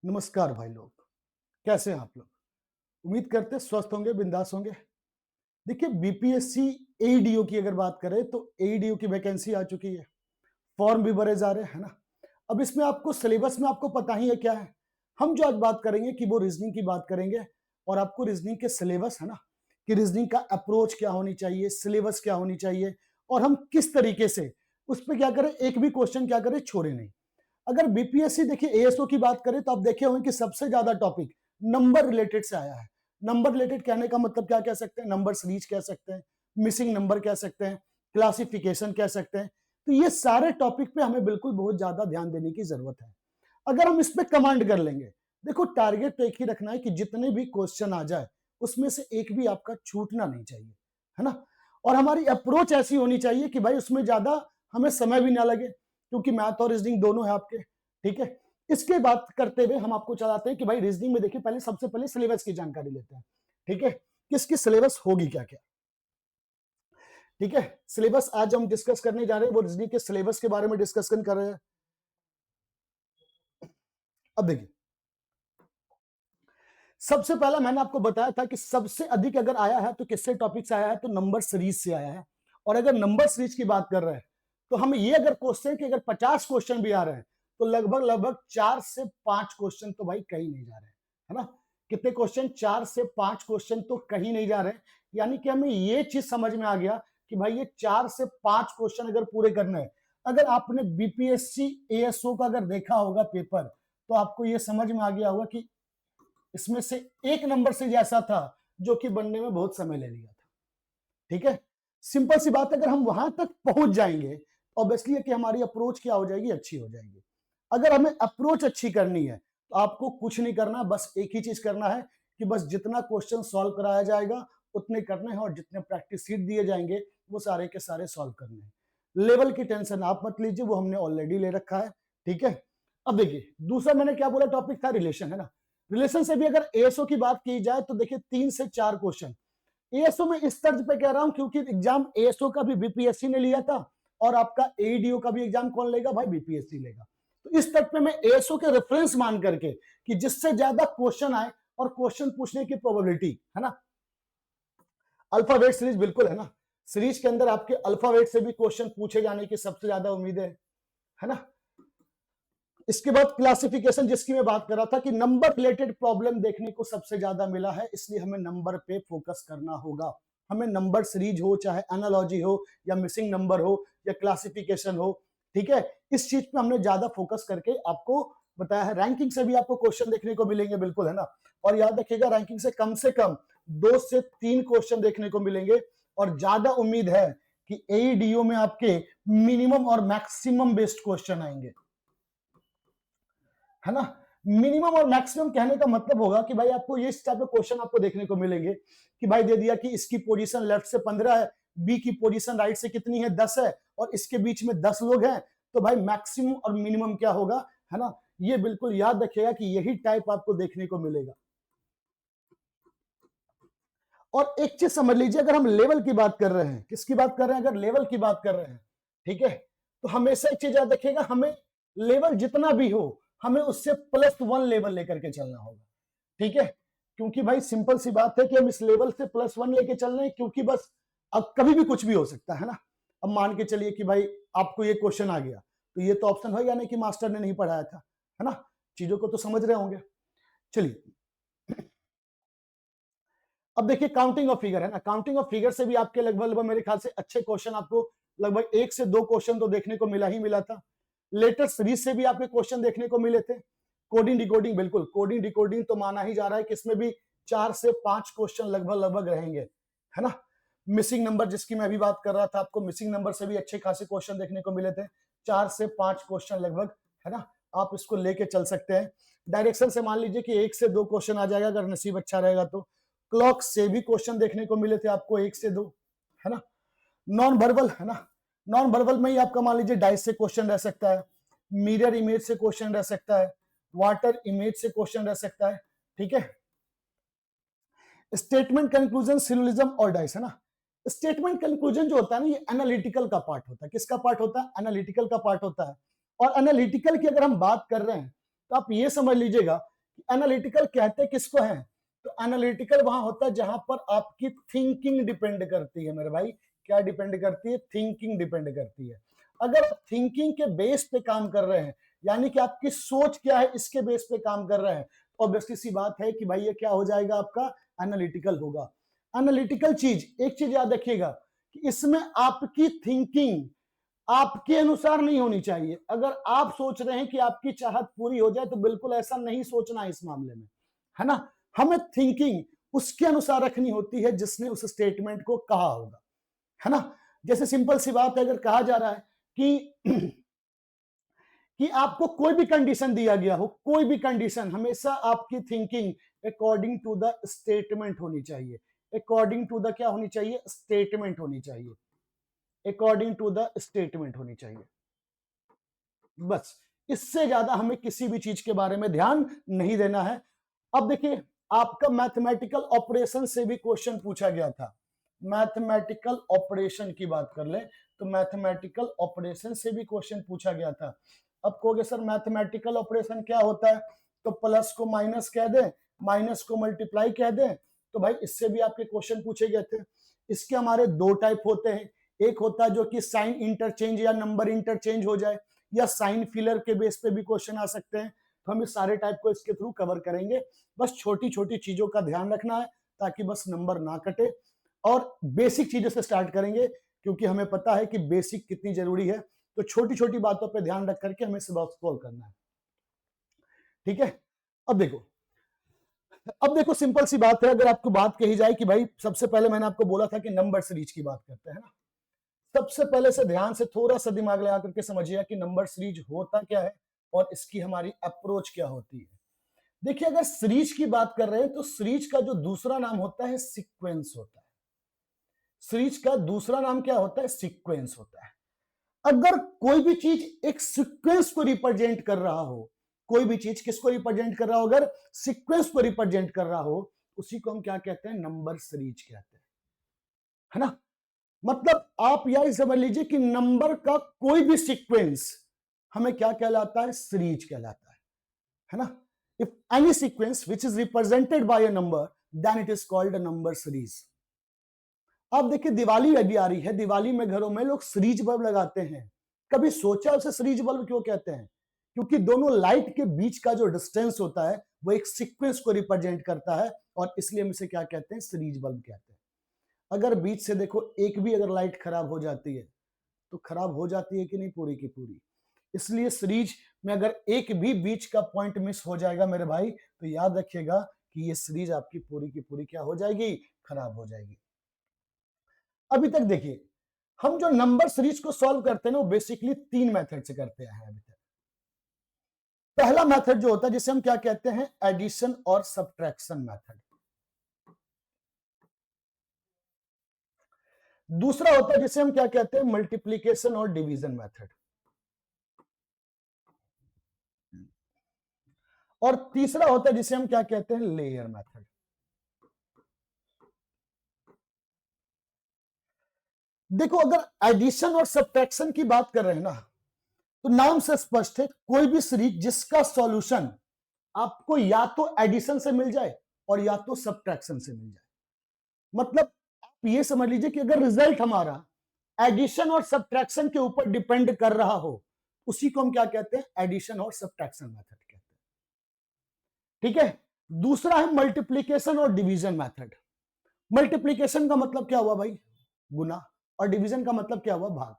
नमस्कार भाई लोग, कैसे हैं आप लोग? उम्मीद करते हैं स्वस्थ होंगे, बिंदास होंगे। देखिए बीपीएससी एईडीओ की अगर बात करें तो एईडीओ की वैकेंसी आ चुकी है, फॉर्म भी भरे जा रहे हैं, है ना? अब इसमें आपको सिलेबस में आपको पता ही है क्या है। हम जो आज बात करेंगे कि वो रीजनिंग की बात करेंगे और आपको रीजनिंग के सिलेबस है ना, कि रीजनिंग का अप्रोच क्या होनी चाहिए, सिलेबस क्या होनी चाहिए और हम किस तरीके से उस पे क्या करें, एक भी क्वेश्चन क्या करें छोड़े नहीं। अगर बीपीएससी देखिए एएसओ की बात करें तो आप देखे होंगे कि सबसे ज्यादा टॉपिक नंबर रिलेटेड से आया है। नंबर रिलेटेड कहने का मतलब क्या कह सकते हैं, नंबर सीरीज कह सकते हैं, मिसिंग नंबर कह सकते हैं, क्लासिफिकेशन कह सकते हैं। तो ये सारे टॉपिक पे हमें बिल्कुल बहुत ज्यादा ध्यान देने की जरूरत है। अगर हम इस पे कमांड कर लेंगे, देखो टारगेट तो एक ही रखना है कि जितने भी क्वेश्चन आ जाए उसमें से एक भी आपका छूटना नहीं चाहिए, है ना? और हमारी अप्रोच ऐसी होनी चाहिए कि भाई उसमें ज्यादा हमें समय भी ना लगे, क्योंकि मैथ और रीजनिंग दोनों है आपके। ठीक है, इसके बात करते हुए हम आपको चलाते हैं कि भाई रीजनिंग में देखिए पहले सबसे पहले सिलेबस की जानकारी लेते हैं। ठीक है, किसकी सिलेबस होगी क्या क्या। ठीक है, सिलेबस आज हम डिस्कस करने जा रहे हैं वो रीजनिंग के सिलेबस के बारे में डिस्कशन कर रहे हैं। अब देखिए, सबसे पहला मैंने आपको बताया था कि सबसे अधिक अगर आया है तो किससे टॉपिक से आया है, तो नंबर सीरीज से आया है। और अगर नंबर सीरीज की बात कर रहे हैं तो हमें ये अगर क्वेश्चन कि अगर 50 क्वेश्चन भी आ रहे हैं तो लगभग लगभग 4 से 5 क्वेश्चन तो भाई कहीं नहीं जा रहे हैं, है ना? कितने क्वेश्चन? 4 से 5 क्वेश्चन तो कहीं नहीं जा रहे हैं। यानी कि हमें ये चीज समझ में आ गया कि भाई ये 4 से 5 क्वेश्चन अगर पूरे करने हैं, अगर आपने बीपीएससी एएसओ का अगर देखा होगा पेपर, तो आपको ये समझ में आ गया होगा कि इसमें से एक नंबर से ऐसा था जो कि बनने में बहुत समय ले लिया था। ठीक है, सिंपल सी बात, अगर हम वहां तक पहुंच जाएंगे, ऑब्वियसली कि हमारी अप्रोच क्या हो जाएगी, अच्छी हो जाएगी। अगर हमें अप्रोच अच्छी करनी है तो आपको कुछ नहीं करना, बस एक ही चीज करना है कि बस जितना क्वेश्चन सॉल्व कराया जाएगा उतने करने हैं और जितने प्रैक्टिस सीट दिए जाएंगे वो सारे के सारे सॉल्व करने हैं। लेवल की टेंशन आप मत लीजिए, वो हमने ऑलरेडी ले रखा है। ठीक है, अब देखिए दूसरा मैंने क्या बोला, टॉपिक था रिलेशन, है ना? रिलेशन से भी अगर एएसओ की बात की जाए तो देखिए 3 से 4 क्वेश्चन एएसओ में इस तर्ज पे कह रहा हूं क्योंकि एग्जाम एएसओ का भी बीपीएससी ने लिया था और आपका एईडीओ का भी एग्जाम कौन लेगा भाई, बीपीएससी लेगा। तो इस तर्ज पे मैं एएसओ के रेफरेंस मान करके कि जिससे ज्यादा क्वेश्चन आए और क्वेश्चन पूछने की प्रोबेबिलिटी, है ना? अल्फाबेट सीरीज बिल्कुल, है ना? सीरीज के अंदर आपके अल्फाबेट से भी क्वेश्चन पूछे जाने की सबसे ज्यादा उम्मीद है ना? इसके बाद क्लासिफिकेशन जिसकी मैं बात कर रहा था कि नंबर रिलेटेड प्रॉब्लम देखने को सबसे ज्यादा मिला है, इसलिए हमें नंबर पे फोकस करना होगा। हमें नंबर सीरीज हो, चाहे एनालॉजी हो या मिसिंग नंबर हो या क्लासिफिकेशन हो, ठीक है, इस चीज पे हमने ज्यादा फोकस करके आपको बताया है। रैंकिंग से भी आपको क्वेश्चन देखने को मिलेंगे, बिल्कुल, है ना? और याद रखिएगा रैंकिंग से कम 2 से 3 क्वेश्चन देखने को मिलेंगे और ज्यादा उम्मीद है कि एईडीओ में आपके मिनिमम और मैक्सिमम बेस्ड क्वेश्चन आएंगे, है ना? मिनिमम और मैक्सिमम कहने का मतलब होगा कि भाई आपको ये टाइप के क्वेश्चन आपको देखने को मिलेंगे कि भाई दे दिया कि इसकी पोजीशन लेफ्ट से 15 है, बी की पोजीशन राइट से कितनी है, 10 है, और इसके बीच में 10 लोग हैं, तो भाई मैक्सिमम और मिनिमम क्या होगा, है ना? ये बिल्कुल याद रखिएगा कि यही टाइप आपको देखने को मिलेगा। और एक चीज समझ लीजिए, अगर हम लेवल की बात कर रहे हैं, किसकी बात कर रहे हैं, अगर लेवल की बात कर रहे हैं, ठीक है, तो हमेशा एक चीज याद रखिएगा, हमें लेवल जितना भी हो हमें उससे +1 लेवल लेकर के चलना होगा। ठीक है, क्योंकि भाई सिंपल सी बात है कि हम इस लेवल से +1 लेके चल रहे हैं, क्योंकि बस अब कभी भी कुछ भी हो सकता है ना? अब मान के चलिए कि भाई आपको ये क्वेश्चन आ गया, तो ये तो ऑप्शन हो या नहीं कि मास्टर ने नहीं पढ़ाया था, है ना? चीजों को तो समझ रहे होंगे। चलिए, अब देखिए काउंटिंग ऑफ फिगर, है ना? काउंटिंग ऑफ फिगर से भी आपके लगभग लगभग मेरे ख्याल से अच्छे क्वेश्चन आपको लगभग 1 से 2 क्वेश्चन तो देखने को मिला ही मिला था। लेटेस्ट सीरीज से भी आपके क्वेश्चन देखने को मिले थे। कोडिंग डिकोडिंग, बिल्कुल कोडिंग डिकोडिंग तो माना ही जा रहा है कि इसमें भी 4 से 5 क्वेश्चन लगभग लगभग रहेंगे, है ना? मिसिंग नंबर जिसकी मैं अभी बात कर रहा था, आपको मिसिंग नंबर से भी अच्छे खासे क्वेश्चन देखने को मिले थे। 4 से 5 क्वेश्चन लगभग, है ना? आप इसको लेके चल सकते हैं। डायरेक्शन से मान लीजिए कि 1 से 2 क्वेश्चन आ जाएगा अगर नसीब अच्छा रहेगा तो। क्लॉक से भी क्वेश्चन देखने को मिले थे आपको 1 से 2, है ना? नॉन वर्बल, है ना? नॉन वर्बल में ही आपका मान लीजिए डाइस से क्वेश्चन रह सकता है, मिरर इमेज से क्वेश्चन रह सकता है, वाटर इमेज से क्वेश्चन रह सकता है। ठीक है, स्टेटमेंट कंक्लूजन, सिलोजिज्म और डाइस, है ना? स्टेटमेंट कंक्लूजन जो होता है ना, ये एनालिटिकल का पार्ट होता है। किसका पार्ट होता है? एनालिटिकल का पार्ट होता है। और एनालिटिकल की अगर हम बात कर रहे हैं तो आप ये समझ लीजिएगा एनालिटिकल कहते किसको है? तो एनालिटिकल वहां होता है जहां पर आपकी थिंकिंग डिपेंड करती है मेरे भाई। क्या डिपेंड करती है? थिंकिंग डिपेंड करती है। अगर आप थिंकिंग के बेस पे काम कर रहे हैं, यानी कि आपकी सोच क्या है इसके बेस पे काम कर रहे हैं, तो ऑब्वियसली सी बात है कि भाई ये क्या हो जाएगा? आपका एनालिटिकल होगा। एनालिटिकल चीज, एक चीज याद रखिएगा कि इसमें आपकी थिंकिंग आपके अनुसार नहीं होनी चाहिए। अगर आप सोच रहे हैं कि आपकी चाहत पूरी हो जाए, तो बिल्कुल ऐसा नहीं सोचना है इस मामले में, है ना। हमें थिंकिंग उसके अनुसार रखनी होती है जिसने उस स्टेटमेंट को कहा होगा, है ना। जैसे सिंपल सी बात है, अगर कहा जा रहा है कि कि आपको कोई भी कंडीशन दिया गया हो, कोई भी कंडीशन, हमेशा आपकी thinking according to the statement होनी चाहिए। अकॉर्डिंग टू द क्या होनी चाहिए? स्टेटमेंट होनी चाहिए। अकॉर्डिंग टू द स्टेटमेंट होनी चाहिए। बस, इससे ज्यादा हमें किसी भी चीज के बारे में ध्यान नहीं देना है। अब देखिए, आपका मैथमेटिकल ऑपरेशन से भी क्वेश्चन पूछा गया था। मैथमेटिकल ऑपरेशन की बात कर ले तो मैथमेटिकल ऑपरेशन से भी क्वेश्चन पूछा गया था। अब कहोगे सर मैथमेटिकल ऑपरेशन क्या होता है? तो प्लस को माइनस कह दें, माइनस को मल्टीप्लाई कह दें, तो भाई इससे भी आपके क्वेश्चन पूछे गए थे। इसके हमारे दो टाइप होते हैं। एक होता है जो कि साइन इंटरचेंज या नंबर इंटरचेंज हो जाए, या साइन फिलर के बेस पे भी क्वेश्चन आ सकते हैं। तो हम इस सारे टाइप को इसके थ्रू कवर करेंगे। बस छोटी छोटी चीजों का ध्यान रखना है ताकि बस नंबर ना कटे, और बेसिक चीजों से स्टार्ट करेंगे क्योंकि हमें पता है कि बेसिक कितनी जरूरी है। तो छोटी छोटी बातों पे ध्यान रख करके हमें सॉल्व करना है, ठीक है। अब देखो, अब देखो सिंपल सी बात है, अगर आपको बात कही जाए कि भाई सबसे पहले मैंने आपको बोला था कि नंबर सीरीज की बात करते हैं ना, सबसे पहले से ध्यान से थोड़ा सा दिमाग लगा करके समझिए कि नंबर सीरीज होता क्या है और इसकी हमारी अप्रोच क्या होती है। देखिए, अगर सीरीज की बात कर रहे हैं तो सीरीज का जो दूसरा नाम होता है सीक्वेंस होता है। सीरीज का दूसरा नाम क्या होता है? सीक्वेंस होता है। अगर कोई भी चीज एक सीक्वेंस को रिप्रेजेंट कर रहा हो, कोई भी चीज किसको रिप्रेजेंट कर रहा हो? अगर सीक्वेंस को रिप्रेजेंट कर रहा हो, उसी को हम क्या कहते हैं? नंबर सीरीज कहते हैं, है ना। मतलब आप यह समझ लीजिए कि नंबर का कोई भी सीक्वेंस हमें क्या कहलाता है? सीरीज कहलाता है ना। If any sequence which is represented by a number, then it is called a number series. अब देखिए, दिवाली अभी आ रही है, दिवाली में घरों में लोग सीरीज बल्ब लगाते हैं। कभी सोचा उसे सीरीज बल्ब क्यों कहते हैं? क्योंकि दोनों लाइट के बीच का जो डिस्टेंस होता है वो एक सीक्वेंस को रिप्रेजेंट करता है, और इसलिए हम इसे क्या कहते हैं? सीरीज बल्ब कहते हैं। अगर बीच से देखो एक भी अगर लाइट खराब हो जाती है, तो खराब हो जाती है कि नहीं? पूरी की पूरी। इसलिए सीरीज में अगर एक भी बीच का पॉइंट मिस हो जाएगा मेरे भाई, तो याद रखिएगा कि ये सीरीज आपकी पूरी की पूरी क्या हो जाएगी? खराब हो जाएगी। अभी तक देखिए, हम जो नंबर सीरीज को सॉल्व करते हैं ना, वो बेसिकली तीन मेथड से करते हैं अभी तक। पहला मेथड जो होता है जिसे हम क्या कहते हैं? एडिशन और सब्ट्रैक्शन मेथड। दूसरा होता है जिसे हम क्या कहते हैं? मल्टीप्लीकेशन और डिवीजन मेथड। और तीसरा होता है जिसे हम क्या कहते हैं? Layer method. देखो, अगर एडिशन और सब्ट्रैक्शन की बात कर रहे हैं ना, तो नाम से स्पष्ट है, कोई भी सीरीज जिसका सॉल्यूशन आपको या तो एडिशन से मिल जाए और या तो सब्ट्रैक्शन से मिल जाए। मतलब आप ये समझ लीजिए कि अगर रिजल्ट हमारा एडिशन और सब्ट्रैक्शन के ऊपर डिपेंड कर रहा हो, उसी को हम क्या कहते हैं? एडिशन और सब्ट्रैक्शन मेथड कहते हैं, ठीक है। दूसरा है मल्टीप्लीकेशन और डिवीजन मेथड। मल्टीप्लीकेशन का मतलब क्या हुआ भाई? गुना। और डिवीजन का मतलब क्या हुआ? भाग।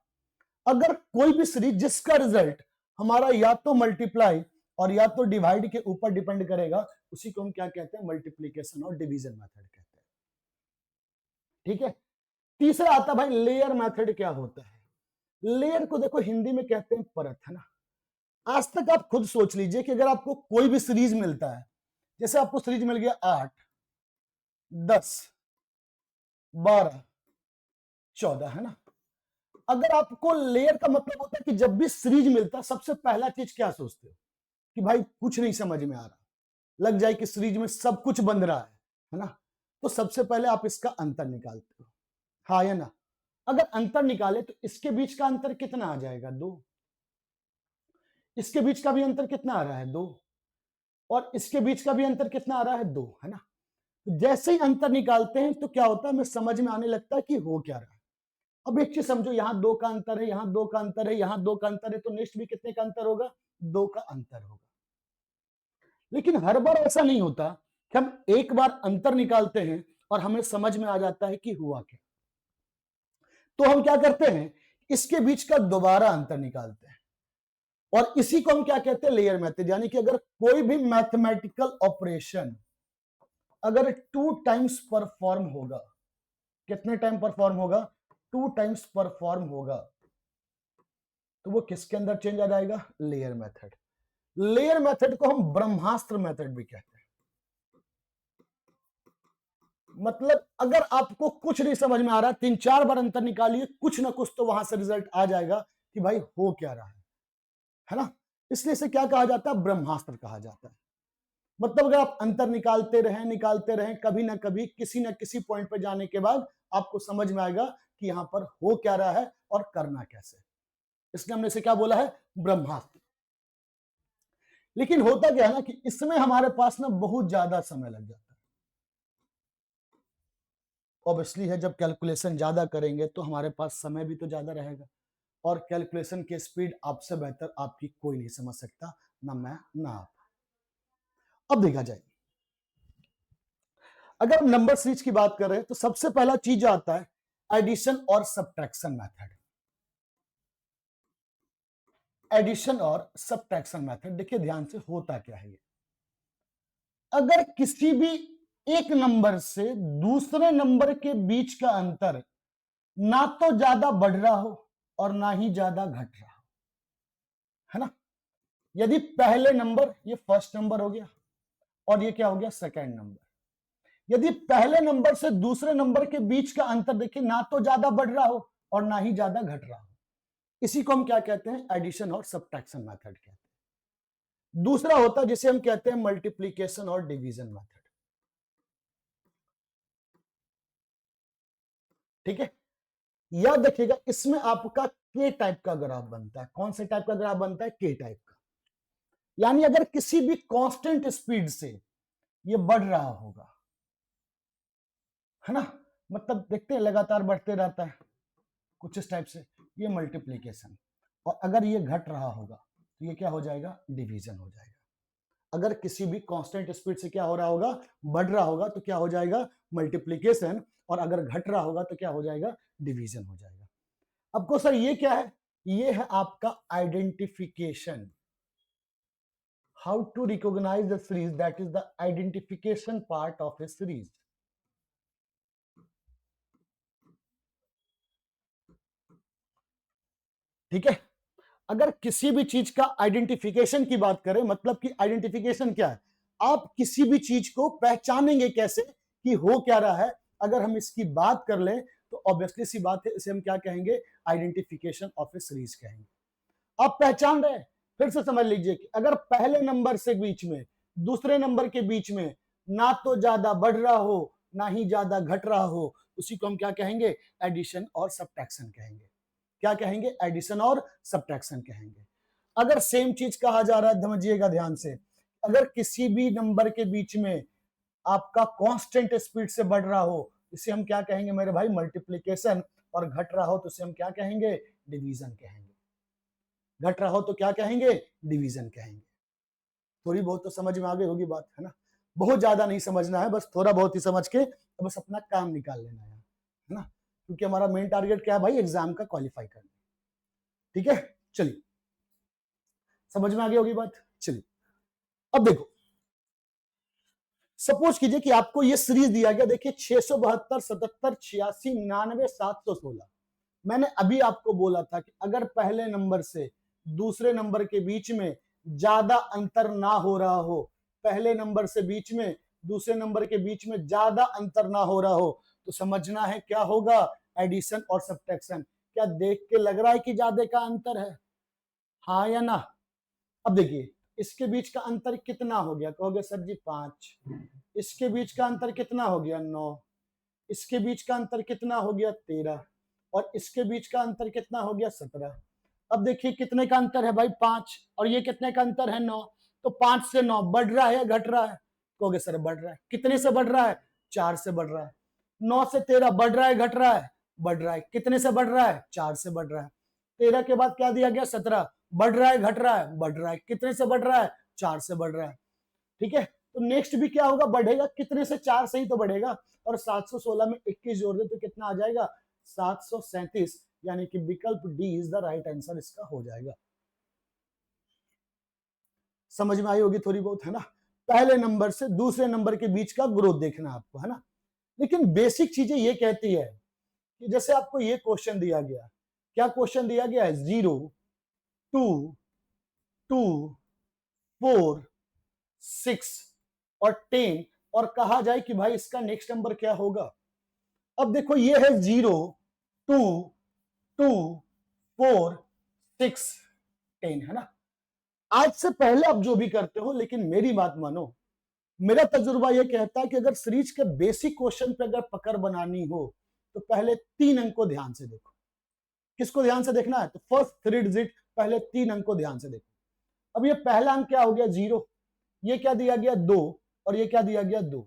अगर कोई भी सीरीज जिसका रिजल्ट हमारा या तो मल्टीप्लाई और या तो डिवाइड के ऊपर डिपेंड करेगा, उसी को हम क्या कहते हैं? मल्टीप्लीकेशन और डिवीजन मेथड कहते हैं, ठीक है। तीसरा आता भाई लेयर मेथड। क्या होता है लेयर? को देखो हिंदी में कहते हैं परत, है ना। आज तक आप खुद सोच लीजिए कि अगर आपको कोई भी सीरीज मिलता है, जैसे आपको सीरीज मिल गया 8, 10, 12, 14, है ना। अगर आपको लेयर का मतलब होता है कि जब भी सीरीज मिलता है, सबसे पहला चीज क्या सोचते हो? कि भाई कुछ नहीं समझ में आ रहा, लग जाए कि सीरीज में सब कुछ बन रहा है ना। तो सबसे पहले आप इसका अंतर निकालते हो, हाँ या ना। अगर अंतर निकाले तो इसके बीच का अंतर कितना आ जाएगा? 2। इसके बीच का भी अंतर कितना आ रहा है? 2। और इसके बीच का भी अंतर कितना आ रहा है, 2, है ना। जैसे ही अंतर निकालते हैं तो क्या होता है, हमें समझ में आने लगता है कि हो क्या रहा है। अब एक चीज समझो, यहाँ 2 का अंतर है, यहाँ 2 का अंतर है, यहाँ 2 का अंतर है, तो नेक्स्ट भी कितने का अंतर होगा, 2 का अंतर होगा। लेकिन हर बार ऐसा नहीं होता कि हम एक बार अंतर निकालते हैं और हमें समझ में आ जाता है कि हुआ क्या। तो हम क्या करते हैं, इसके बीच का दोबारा अंतर निकालते हैं, और इसी को हम क्या कहते हैं, लेयर मेथड। यानी कि अगर कोई भी मैथमेटिकल ऑपरेशन अगर 2 टाइम्स परफॉर्म होगा, कितने टाइम परफॉर्म होगा, 2 टाइम्स परफॉर्म होगा, तो वो किसके अंदर चेंज आ जाएगा, लेयर मेथड। लेयर मेथड को हम ब्रह्मास्त्र मेथड भी कहते हैं। मतलब अगर आपको कुछ नहीं समझ में आ रहा, 3-4 बार अंतर निकालिए, कुछ ना कुछ तो वहां से रिजल्ट आ जाएगा कि भाई हो क्या रहा है ना। इसलिए इसे क्या कहा जाता है, ब्रह्मास्त्र कहा जाता है। मतलब अगर आप अंतर निकालते रहें, कभी ना कभी किसी ना किसी पॉइंट पे जाने के बाद आपको समझ में आएगा कि यहां पर हो क्या रहा है और करना कैसे। इसलिए हमने इसे क्या बोला है, ब्रह्मास्त्र। लेकिन होता क्या है ना कि इसमें हमारे पास ना बहुत ज्यादा समय लग जाता है। ऑब्वियसली है, जब कैलकुलेशन ज्यादा करेंगे तो हमारे पास समय भी तो ज्यादा रहेगा, और कैलकुलेशन की स्पीड आपसे बेहतर आपकी कोई नहीं समझ सकता, ना मैं ना आप। अब देखा जाए, अगर हम नंबर सीरीज की बात करें तो सबसे पहला चीज आता है एडिशन और सब्ट्रैक्शन मेथड। एडिशन और सब्ट्रैक्शन मेथड, देखिए ध्यान से होता क्या है ये। अगर किसी भी एक नंबर से दूसरे नंबर के बीच का अंतर ना तो ज्यादा बढ़ रहा हो और ना ही ज्यादा घट रहा हो, है ना। यदि पहले नंबर, ये फर्स्ट नंबर हो गया, और ये क्या हो गया, सेकंड नंबर। यदि पहले नंबर से दूसरे नंबर के बीच का अंतर देखिए ना तो ज्यादा बढ़ रहा हो और ना ही ज्यादा घट रहा हो, इसी को हम क्या कहते हैं, एडिशन और सब्ट्रैक्शन मेथड कहते हैं। दूसरा होता है जिसे हम कहते हैं मल्टीप्लीकेशन और डिवीजन मेथड। ठीक है, याद रखिएगा, इसमें आपका के टाइप का ग्राफ बनता है। कौन से टाइप का ग्राफ बनता है, के टाइप का। यानी अगर किसी भी कांस्टेंट स्पीड से ये बढ़ रहा होगा, है ना, मतलब देखते हैं लगातार बढ़ते रहता है कुछ इस टाइप से, ये मल्टीप्लीकेशन। और अगर ये घट रहा होगा तो ये क्या हो जाएगा, डिवीजन हो जाएगा। अगर किसी भी कांस्टेंट स्पीड से क्या हो रहा होगा, बढ़ रहा होगा, तो क्या हो जाएगा, मल्टीप्लीकेशन। और अगर घट रहा होगा तो क्या हो जाएगा, डिवीजन हो जाएगा। अब को सर ये क्या है, ये है आपका identification. How to recognise the series, that is the identification part of a series. ठीक है, अगर किसी भी चीज का आइडेंटिफिकेशन की बात करें, मतलब कि आइडेंटिफिकेशन क्या है, आप किसी भी चीज को पहचानेंगे कैसे कि हो क्या रहा है। अगर हम इसकी बात कर लें तो ऑब्वियसली सी बात है, इसे हम क्या कहेंगे, आइडेंटिफिकेशन ऑफ ए सीरीज कहेंगे। आप पहचान रहे हैं, फिर से समझ लीजिए कि अगर पहले नंबर से बीच में दूसरे नंबर के बीच में ना तो ज्यादा बढ़ रहा हो ना ही ज्यादा घट रहा हो, उसी को हम क्या कहेंगे, एडिशन और सब्ट्रैक्शन कहेंगे। क्या कहेंगे, एडिशन और सब्ट्रैक्शन कहेंगे। अगर सेम चीज कहा जा रहा है, समझिएगा ध्यान से, अगर किसी भी नंबर के बीच में आपका कांस्टेंट स्पीड से बढ़ रहा हो, इसे हम क्या कहेंगे मेरे भाई, मल्टीप्लीकेशन। और घट रहा हो तो इसे हम क्या कहेंगे, डिवीजन कहेंगे। घट रहा हो तो क्या कहेंगे, डिवीजन कहेंगे। थोड़ी बहुत तो समझ में आ गई होगी बात, है ना। बहुत ज्यादा नहीं समझना है, बस थोड़ा बहुत ही समझ के बस अपना काम निकाल लेना है ना। क्योंकि हमारा मेन टारगेट क्या है भाई, एग्जाम का क्वालिफाई करना। ठीक है, चलिए, समझ में आ गई होगी बात। चलिए अब देखो, सपोज कीजिए कि आपको ये सीरीज दिया गया, देखिए 672, 77, 86, 99, 716। मैंने अभी आपको बोला था कि अगर पहले नंबर से दूसरे नंबर के बीच में ज्यादा अंतर ना हो रहा हो, पहले नंबर से बीच में दूसरे नंबर के बीच में ज्यादा अंतर ना हो रहा हो, तो समझना है क्या होगा, एडिशन और सब्ट्रैक्शन। क्या देख के लग रहा है कि ज्यादा का अंतर है, हाँ या ना। अब देखिए, इसके बीच का अंतर कितना हो गया, कहोगे सर जी 5। इसके बीच का अंतर कितना हो गया, 9। इसके बीच का अंतर कितना हो गया, 13। और इसके बीच का अंतर कितना हो गया, 17। अब देखिए कितने का अंतर है भाई, 5, और ये कितने का अंतर है, 9। तो 5 से 9 बढ़ रहा है या घट रहा है? कहोगे सर बढ़ रहा है। कितने से बढ़ रहा है? 4 से बढ़ रहा है। 9 से 13 बढ़ रहा है घट रहा है? बढ़ रहा है। कितने से बढ़ रहा है? 4 से बढ़ रहा है। 13 के बाद क्या दिया गया? 17 बढ़ रहा है घट रहा है? बढ़ रहा है। कितने से बढ़ रहा है? 4 से बढ़ रहा है। ठीक है, तो नेक्स्ट भी क्या होगा? बढ़ेगा। कितने से? 4 से ही तो बढ़ेगा। और 716 में 21 जोड़ दे तो कितना आ जाएगा? 737, यानी कि विकल्प D is the right answer इसका हो जाएगा। समझ में आई होगी थोड़ी बहुत, है ना? पहले नंबर से दूसरे नंबर के बीच का ग्रोथ देखना आपको, है ना? लेकिन बेसिक चीजें ये कहती है कि जैसे आपको ये क्वेश्चन दिया गया, क्या क्वेश्चन दिया गया है? 0, 2, 2, 4, 6 और 10, और कहा जाए कि भाई इसका नेक्स्ट नंबर क्या होगा। अब देखो ये है 0, 2, 2, 4, 6, 10, है ना? आज से पहले आप जो भी करते हो, लेकिन मेरी बात मानो, मेरा तजुर्बा यह कहता है कि अगर सीरीज के बेसिक क्वेश्चन पे अगर पकड़ बनानी हो तो पहले 3 अंक को ध्यान से देखो। किसको ध्यान से देखना है? तो फर्स्ट 3 डिजिट, पहले 3 अंक को ध्यान से देखो। अब ये पहला अंक क्या हो गया? 0, ये क्या दिया गया? 2, और ये क्या दिया गया? 2।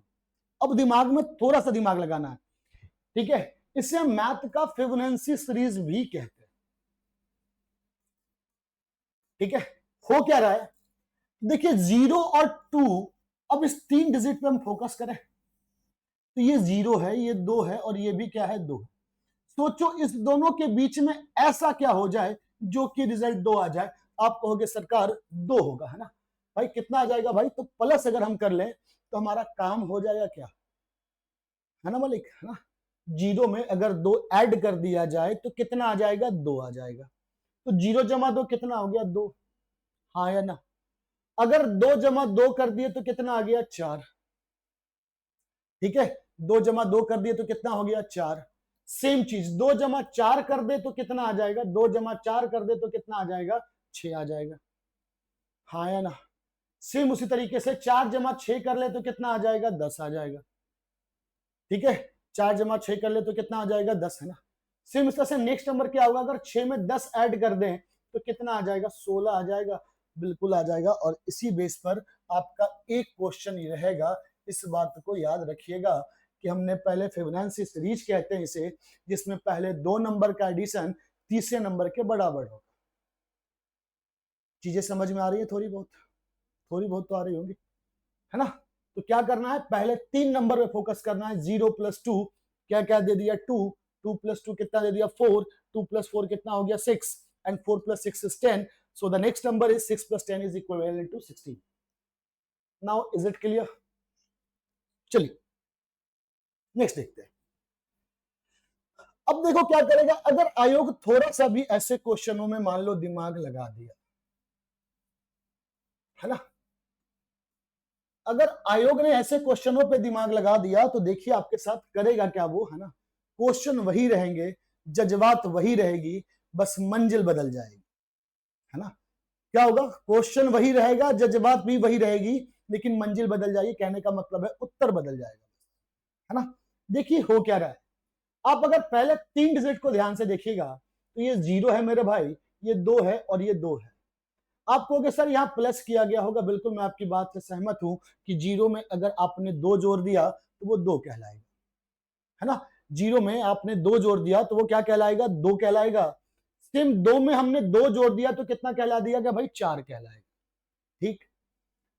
अब दिमाग में थोड़ा सा दिमाग लगाना है, ठीक है? इसे हम मैथ का फिबोनाची सीरीज भी कहते हैं, ठीक है? हो क्या रहा है? देखिए 0 और 2, अब इस 3 डिजिट पे हम फोकस करें तो ये 0 है, ये 2 है, और ये भी क्या है? 2। सोचो इस दोनों के बीच में ऐसा क्या हो जाए जो कि रिजल्ट 2 आ जाए। आप कहोगे सरकार 2 होगा, है ना? भाई कितना आ जाएगा भाई? तो प्लस अगर हम कर लें तो हमारा काम हो जाएगा क्या, है ना मालिक, है ना? 0 में अगर 2 ऐड कर दिया जाए तो कितना आ जाएगा? 2 आ जाएगा। तो 0 जमा 2 कितना हो गया? 2। हाँ या ना? अगर 2 जमा 2 कर दिए तो कितना आ गया? 4। ठीक है, 2 जमा 2 कर दिए तो कितना हो गया? 4। सेम चीज 2 जमा 4 कर दे तो कितना आ जाएगा? 2 जमा 4 कर दे तो कितना आ जाएगा? 6 आ जाएगा। हाँ या ना? सेम उसी तरीके से 4 जमा 6 कर ले तो कितना आ जाएगा? 10 आ जाएगा। ठीक है, 4 जमा 6 कर ले तो कितना आ जाएगा? 10, है ना? सेम इस तरह से नेक्स्ट नंबर क्या होगा? अगर 6 में 10 ऐड कर दें तो कितना आ जाएगा? 16 आ जाएगा। बिल्कुल आ जाएगा। और इसी बेस पर आपका एक क्वेश्चन ही रहेगा। इस बात को याद रखिएगा कि हमने पहले फिबोनाची सीरीज कहते हैं इसे, जिसमें पहले 2 नंबर का एडिशन तीसरे नंबर के बराबर हो। चीजें समझ में आ रही है? थोड़ी बहुत, थोड़ी बहुत तो आ रही होंगी, है ना? तो क्या करना है? पहले 3 नंबर पे फोकस करना है। 0 + 2 क्या क्या दे दिया? 2, 2 + 2 कितना दे दिया? 4, 2 + 4 कितना हो गया? 6, and 4 + 6 is 10, so the next number is 6 + 10 is equivalent to 16. Now is it clear? चलिए नेक्स्ट देखते हैं। अब देखो क्या करेगा, अगर आयोग थोड़ा सा भी ऐसे क्वेश्चनों में मान लो दिमाग लगा दिया, है ना? अगर आयोग ने ऐसे क्वेश्चनों पे दिमाग लगा दिया तो देखिए आपके साथ करेगा क्या वो, है ना? क्वेश्चन वही रहेंगे, जज्बात वही रहेगी, बस मंजिल बदल जाएगी, है ना? क्या होगा? क्वेश्चन वही रहेगा, जज्बात भी वही रहेगी, लेकिन मंजिल बदल जाएगी। कहने का मतलब है उत्तर बदल जाएगा, है ना? देखिए हो क्या रहा है। आप अगर पहले 3 डिजिट को ध्यान से देखिएगा तो ये 0 है मेरे भाई, ये 2 है और ये 2 है। आप कहोगे सर यहाँ प्लस किया गया होगा। बिल्कुल मैं आपकी बात से सहमत हूं कि 0 में अगर आपने 2 जोड़ दिया तो वो 2 कहलाएगा, है ना? 0 में आपने 2 जोड़ दिया तो वो क्या कहलाएगा? 2 कहलाएगा। सेम 2 में हमने 2 जोड़ दिया तो कितना कहला दिया गया भाई? 4 कहलाएगा। ठीक,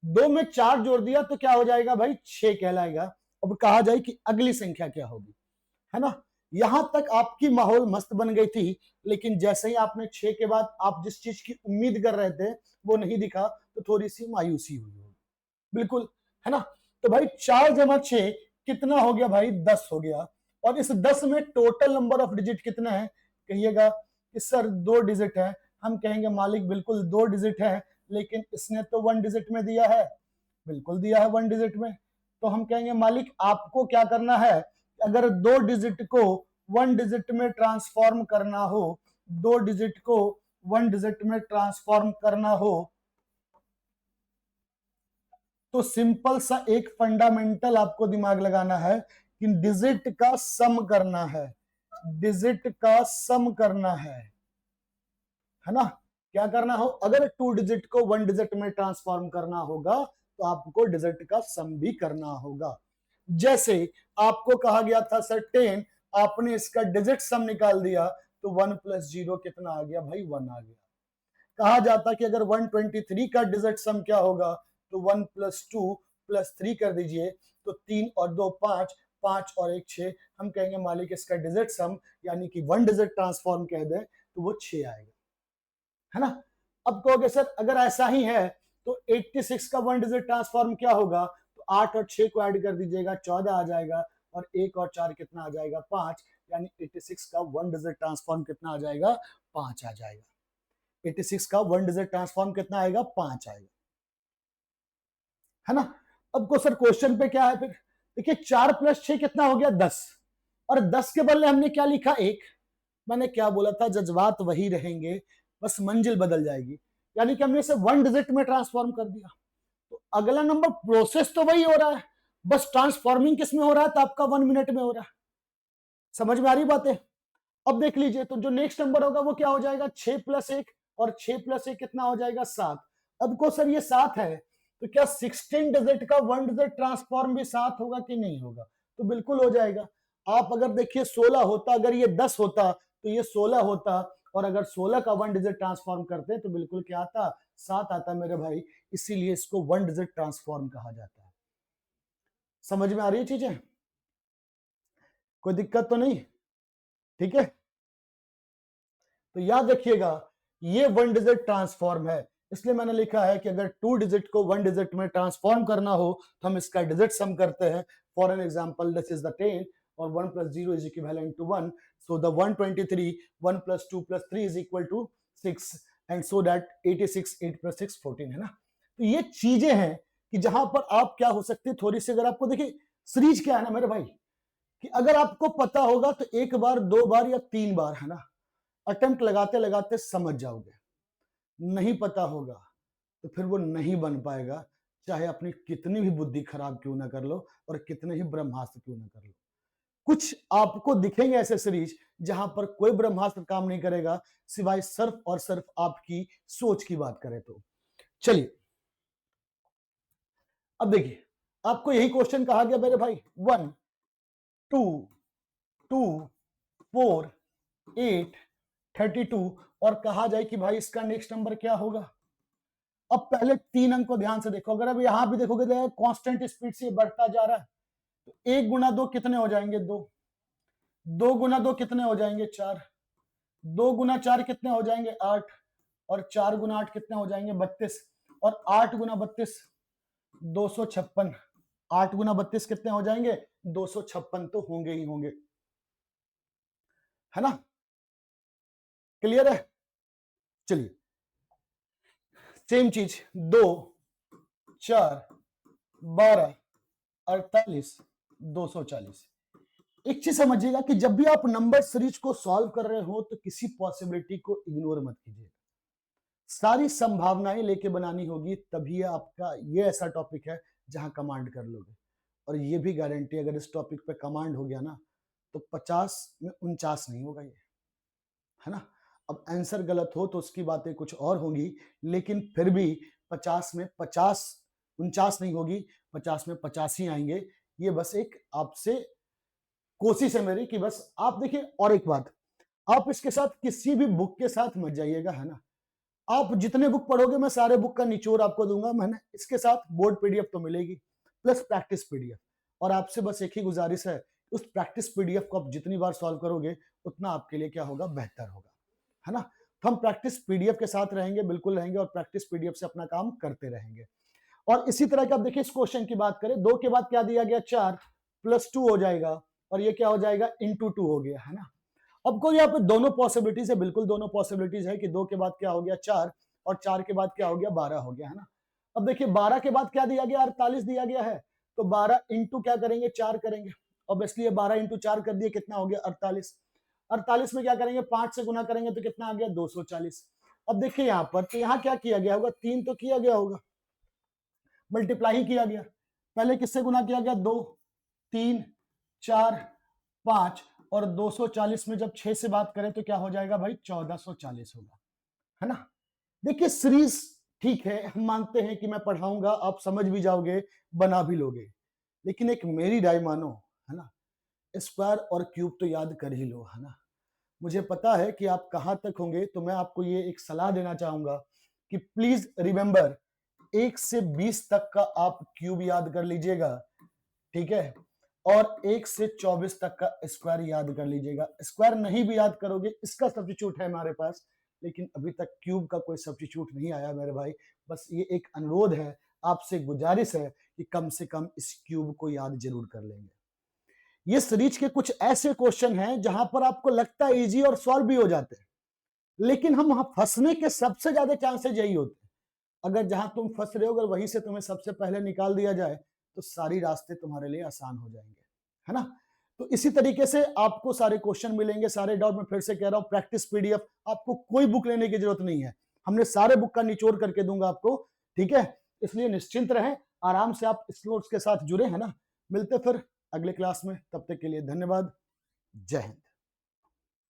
2 में 4 जोड़ दिया तो क्या हो जाएगा भाई? 6 कहलाएगा। अब कहा जाए कि अगली संख्या क्या होगी, है ना? यहां तक आपकी माहौल मस्त बन गई थी, लेकिन जैसे ही आपने 6 के बाद आप जिस चीज की उम्मीद कर रहे थे वो नहीं दिखा तो थोड़ी सी मायूसी हुई होगी। बिल्कुल, है ना? तो भाई 4 जमा 6 कितना हो गया भाई? 10 हो गया। और इस 10 में टोटल नंबर ऑफ डिजिट कितना है? कहिएगा कि सर 2 डिजिट है। हम कहेंगे मालिक बिल्कुल 2 डिजिट है, लेकिन इसने तो 1 डिजिट में दिया है। बिल्कुल दिया है 1 डिजिट में। तो हम कहेंगे मालिक आपको क्या करना है? अगर 2 डिजिट को 1 डिजिट में ट्रांसफॉर्म करना हो, 2 डिजिट को 1 डिजिट में ट्रांसफॉर्म करना हो, तो सिंपल सा एक फंडामेंटल आपको दिमाग लगाना है कि डिजिट का सम करना है, डिजिट का सम करना है ना? क्या करना हो, अगर 2 डिजिट को 1 डिजिट में ट्रांसफॉर्म करना होगा तो आपको डिजिट का सम भी करना होगा। जैसे आपको कहा गया था सर 10, आपने इसका डिजिट सम निकाल दिया तो 1 प्लस 0 कितना आ गया भाई, 1 आ गया। कहा जाता कि अगर 123 का डिजिट सम क्या होगा, तो 1 प्लस 2 प्लस 3 कर दीजिए, तो 3 और 2 5, 5 और 1 6, हम कहेंगे मालिक इसका डिजिट सम यानी कि 1 डिजिट ट्रांसफॉर्म कह दें तो वो 6 आएगा, है ना। अब कहोगे सर अगर ऐसा ही है तो 86 का 1 डिजिट ट्रांसफॉर्म क्या होगा, तो 8 और 6 को ऐड कर दीजिएगा, 14 आ जाएगा, और 1 और 4 कितना आ जाएगा, 5, यानी 86 का 1 डिजिट ट्रांसफॉर्म कितना आ जाएगा, 5 आ जाएगा। 86 का 1 डिजिट ट्रांसफॉर्म कितना आएगा, 5 आएगा, है ना। अब को सर क्वेश्चन पे क्या है फिर, देखिए 4 प्लस 6 कितना हो गया, 10, और 10 के बदले हमने क्या लिखा, 1। मैंने क्या बोला था, जज्बात वही रहेंगे, बस मंजिल बदल जाएगी, यानी कि हमने इसे 1 डिजिट में ट्रांसफॉर्म कर दिया। तो अगला नंबर प्रोसेस तो वही हो रहा है, बस ट्रांसफॉर्मिंग किस में हो रहा है, तो आपका 1 मिनट में हो रहा है। समझ में आ रही बात है। अब देख लीजिए, तो जो नेक्स्ट नंबर होगा वो क्या हो जाएगा, 6 प्लस 1, और 6 प्लस 1 कितना हो जाएगा, 7। अब को सर ये 7 है, तो क्या 16 डिजिट का 1 डिजिट ट्रांसफॉर्म भी 7 होगा कि नहीं होगा, तो बिल्कुल हो जाएगा। आप अगर देखिए 16 होता, अगर ये 10 होता तो ये 16 होता, और अगर 16 का 1 डिजिट ट्रांसफॉर्म करते तो बिल्कुल क्या आता, 7 आता मेरे भाई, इसीलिए इसको 1 डिजिट ट्रांसफॉर्म कहा जाता है। समझ में आ रही है चीजें, कोई दिक्कत तो नहीं, ठीक है। तो याद रखिएगा ये 1 डिजिट ट्रांसफॉर्म है, इसलिए मैंने लिखा है कि अगर 2 डिजिट को 1 डिजिट में ट्रांसफॉर्म करना हो तो हम इसका डिजिट सम करते हैं। For an example this is the 10 और 1 plus 0 is equivalent to 1, so the 123 1 plus 2 plus 3 is equal to 6, and so that 86 8 plus 6 14 है ना। तो ये चीजें हैं कि जहां पर आप क्या हो सकती है, थोड़ी सी अगर आपको देखिए सीरीज क्या है ना मेरे भाई, कि अगर आपको पता होगा तो एक बार, दो बार या 3 बार, है ना, अटेम्प्ट लगाते लगाते समझ जाओगे। नहीं पता होगा तो फिर वो नहीं बन पाएगा, चाहे अपनी कितनी भी बुद्धि खराब क्यों ना कर लो और कितने ही ब्रह्मास्त्र क्यों ना कर लो। कुछ आपको दिखेंगे ऐसे सीरीज जहां पर कोई ब्रह्मास्त्र काम नहीं करेगा, सिवाय सिर्फ और सिर्फ आपकी सोच की बात करें तो। चलिए अब देखिए, आपको यही क्वेश्चन कहा गया मेरे भाई, 1 2 2 4 8 32, और कहा जाए कि भाई इसका नेक्स्ट नंबर क्या होगा। अब पहले 3 अंक को ध्यान से देखो, अगर अब यहां भी देखोगे तो कांस्टेंट स्पीड से बढ़ता जा रहा है, तो 1 गुना 2 कितने हो जाएंगे, 2, 2 गुना 2 कितने हो जाएंगे, 4, 2 गुना 4 कितने हो जाएंगे, 8, और 4 गुना 8 कितने हो जाएंगे, 32, और 8 गुना 32 256, 8 गुना 32 कितने हो जाएंगे, 256 तो होंगे ही होंगे, है ना। क्लियर है। चलिए सेम चीज, 2 4 12 48 240। एक चीज समझिएगा कि जब भी आप नंबर सीरीज को सॉल्व कर रहे हो तो किसी पॉसिबिलिटी को इग्नोर मत कीजिए, सारी संभावनाएं लेके बनानी होगी, तभी आपका ये ऐसा टॉपिक है जहां कमांड कर लोगे। और ये भी गारंटी, अगर इस टॉपिक पे कमांड हो गया ना तो 50 में 49 नहीं होगा ये, है ना। अब आंसर गलत हो तो उसकी बातें कुछ और होंगी, लेकिन फिर भी 50 में 50 49 नहीं होगी, 50 में 50 ही आएंगे। ये बस एक आपसे कोशिश है मेरी कि बस आप देखिए। और एक बात, आप इसके साथ किसी भी बुक के साथ मत जाइएगा, है ना। आप जितने बुक पढ़ोगे मैं सारे बुक का निचोड़ आपको दूंगा, मैंने इसके साथ बोर्ड पीडीएफ तो मिलेगी प्लस प्रैक्टिस पीडीएफ। और आपसे बस एक ही गुजारिश है, उस प्रैक्टिस पीडीएफ को आप जितनी बार सॉल्व करोगे उतना आपके लिए क्या होगा, बेहतर होगा, है ना। तो हम प्रैक्टिस पीडीएफ के साथ रहेंगे, बिल्कुल रहेंगे, और प्रैक्टिस पीडीएफ से अपना काम करते रहेंगे। और इसी तरह का आप देखिए, इस क्वेश्चन की बात करें, 2 के बाद क्या दिया गया, 4 प्लस 2 हो जाएगा, और ये क्या हो जाएगा, इंटू 2 हो गया, है ना। अब को यहाँ पे दोनों पॉसिबिलिटीज है, बिल्कुल दोनों पॉसिबिलिटीज है कि 2 के बाद क्या हो गया, 4, और 4 के बाद क्या हो गया, 12 हो गया, है ना। अब देखिए 12 के बाद क्या दिया गया, 48 दिया गया है, तो 12 इंटू क्या करेंगे, 4 करेंगे। ऑब्वियसली 12 इंटू 4 कर दिए, कितना हो गया, 48। 48 में क्या करेंगे, 5 से गुना करेंगे तो कितना आ गया, 240। अब देखिए यहाँ पर, तो यहाँ क्या किया गया होगा, 3 तो किया गया होगा, मल्टीप्लाई ही किया गया। पहले किससे गुना किया गया, 2 3 4 5, और 240 में जब 6 से बात करें तो क्या हो जाएगा भाई, 1440 होगा, है ना। देखिए सीरीज ठीक है, हम मानते हैं कि मैं पढ़ाऊंगा, आप समझ भी जाओगे, बना भी लोगे, लेकिन एक मेरी राय मानो, है ना, स्क्वायर और क्यूब तो याद कर ही लो, है ना। मुझे पता है कि आप कहां तक होंगे, तो मैं आपको ये एक सलाह देना चाहूंगा कि प्लीज रिमेंबर 1 से 20 तक का आप क्यूब याद कर लीजिएगा, ठीक है, और 1 से 24 तक का स्क्वायर याद कर लीजिएगा। स्क्वायर नहीं भी याद करोगे, इसका सब्स्टिट्यूट है हमारे पास, लेकिन अभी तक क्यूब का कोई सब्स्टिट्यूट नहीं आया मेरे भाई। बस ये एक अनुरोध है, आपसे गुजारिश है कि कम से कम इस क्यूब को याद जरूर कर लेंगे। ये सीरीज के कुछ ऐसे क्वेश्चन हैं जहां पर आपको लगता है इजी और सॉल्व भी हो जाते हैं, लेकिन हम वहां फंसने के सबसे ज्यादा चांसेस यही होते हैं। अगर जहां तुम फंस रहे हो, अगर वहीं से तुम्हें सबसे पहले निकाल दिया जाए, तो सारी रास्ते तुम्हारे लिए आसान हो जाएंगे, है ना। तो इसी तरीके से आपको सारे क्वेश्चन मिलेंगे, सारे डाउट। मैं फिर से कह रहा हूं, प्रैक्टिस पीडीएफ, आपको कोई बुक लेने की जरूरत नहीं है, हमने सारे बुक का निचोड़ करके दूंगा आपको, ठीक है। इसलिए निश्चिंत रहें, आराम से आप इस नोट्स के साथ जुड़े, है ना। मिलते फिर अगले क्लास में, तब तक के लिए धन्यवाद। जय हिंद।